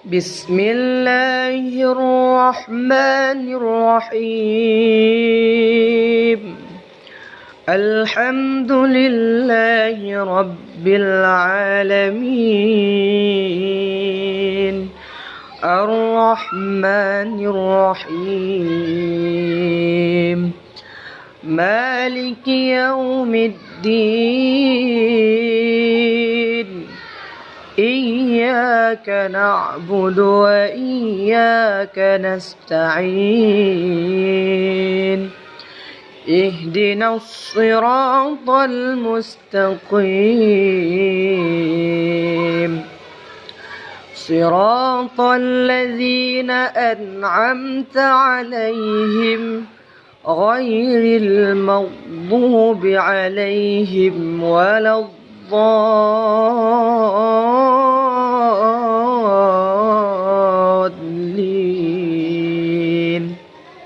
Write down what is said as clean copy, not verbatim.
بسم الله الرحمن الرحيم. الحمد لله رب العالمين، الرحمن الرحيم، مالك يوم الدين. إياك نعبد وإياك نستعين. اهدنا الصراط المستقيم، صراط الذين أنعمت عليهم غير المغضوب عليهم ولا الضالين.